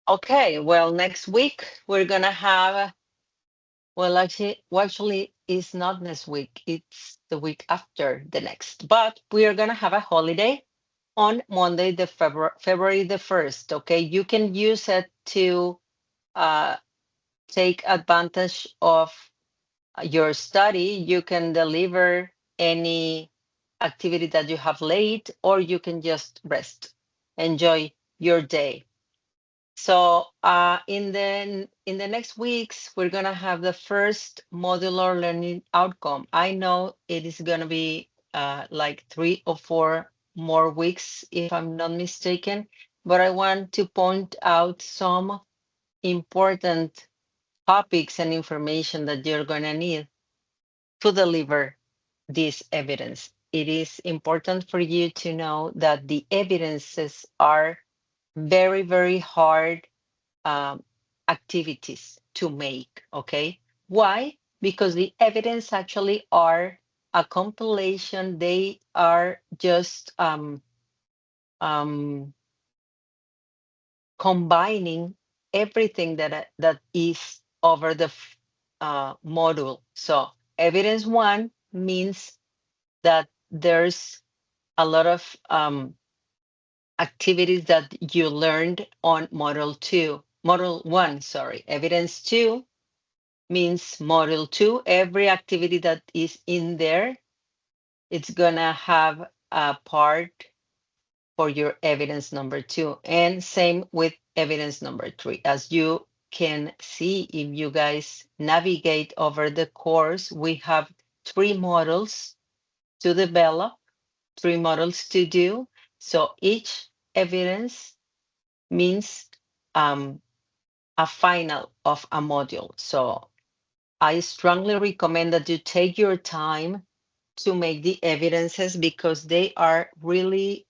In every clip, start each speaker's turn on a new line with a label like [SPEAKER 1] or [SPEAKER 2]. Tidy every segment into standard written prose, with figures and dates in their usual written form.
[SPEAKER 1] Okay, well, next week we're gonna have, well, actually, it's not next week, it's the week after the next, but we are gonna have a holiday on Monday, the February the 1st. Okay, you can use it to uh, take advantage of your study. You can deliver any activity that you have late, or you can just rest, enjoy your day. So in the next weeks, we're gonna have the first modular learning outcome. I know it is gonna be like 3 or 4 more weeks, if I'm not mistaken, but I want to point out some important topics and information that you're gonna need to deliver this evidence. It is important for you to know that the evidences are very, very hard um, activities to make. Okay. Why? Because the evidence actually are a compilation. They are just um, combining everything that is over the module. So evidence one means that there's a lot of activities that you learned on model one, sorry. Evidence two means model two. Every activity that is in there, it's gonna have a part for your evidence number two. And same with evidence number three. As you can see, if you guys navigate over the course, we have 3 models to develop, 3 models to do. So each evidence means a final of a module. So I strongly recommend that you take your time to make the evidences, because they are really,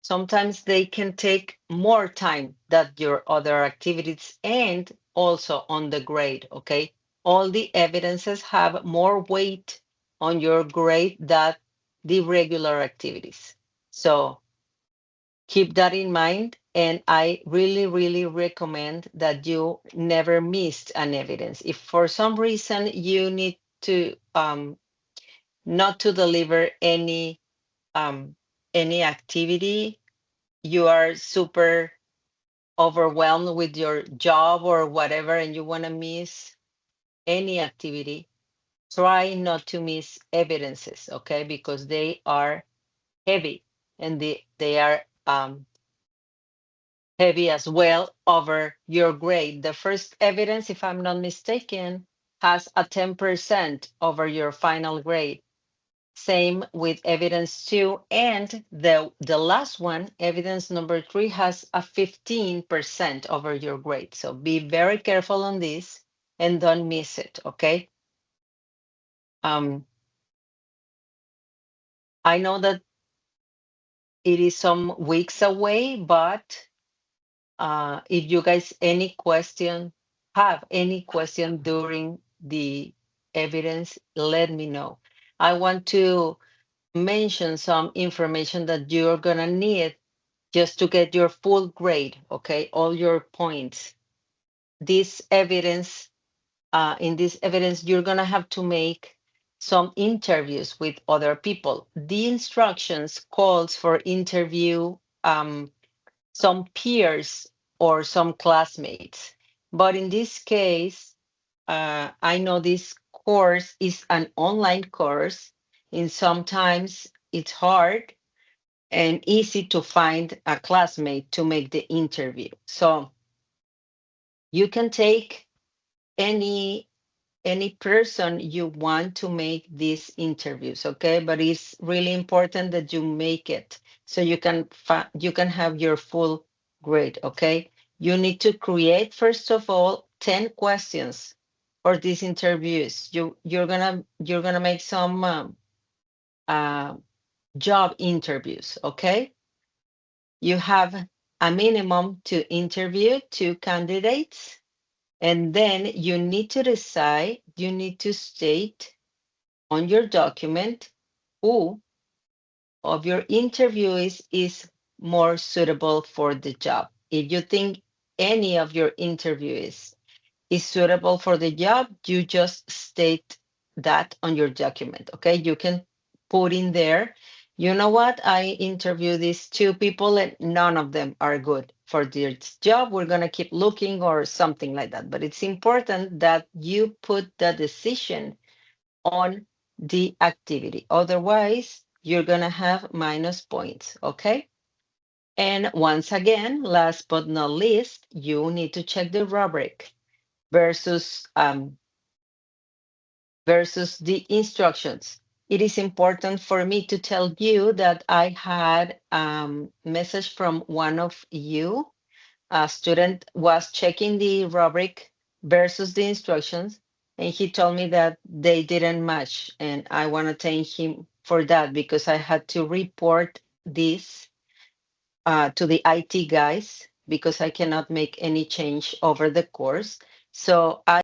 [SPEAKER 1] sometimes they can take more time than your other activities, and also on the grade. Okay. All the evidences have more weight on your grade than the regular activities. So keep that in mind. And I really, really recommend that you never miss an evidence. If for some reason you need to not to deliver um, any activity, you are super overwhelmed with your job or whatever, and you want to miss any activity, try not to miss evidences, okay? Because they are heavy, and they are heavy as well over your grade. The first evidence, if I'm not mistaken, has a 10% over your final grade. Same with evidence two. And the last one, evidence number three, has a 15% over your grade. So be very careful on this and don't miss it, okay? I know that it is some weeks away, but if you guys have any question during the evidence, let me know. I want to mention some information that you're gonna need just to get your full grade, okay? All your points. This evidence, in this evidence, you're gonna have to make some interviews with other people. The instructions calls for interview some peers or some classmates. But in this case, I know this course is an online course, and sometimes it's hard and easy to find a classmate to make the interview. So you can take any person you want to make these interviews, okay? But it's really important that you make it so you can have your full grade, okay? You need to create, first of all, 10 questions for these interviews. You're gonna make some uh, job interviews, okay? You have a minimum to interview 2 candidates, and then you need to decide, you need to state on your document who of your interviewees is more suitable for the job. If you think any of your interviewees is suitable for the job, you just state that on your document. Okay, you can put in there, you know what, I interviewed these two people and none of them are good for this job. We're going to keep looking or something like that. But it's important that you put the decision on the activity. Otherwise, you're going to have minus points. Okay. And once again, last but not least, you need to check the rubric versus the instructions. It is important for me to tell you that I had message from one of you. A student was checking the rubric versus the instructions, and he told me that they didn't match. And I want to thank him for that because I had to report this to the IT guys because I cannot make any change over the course. So I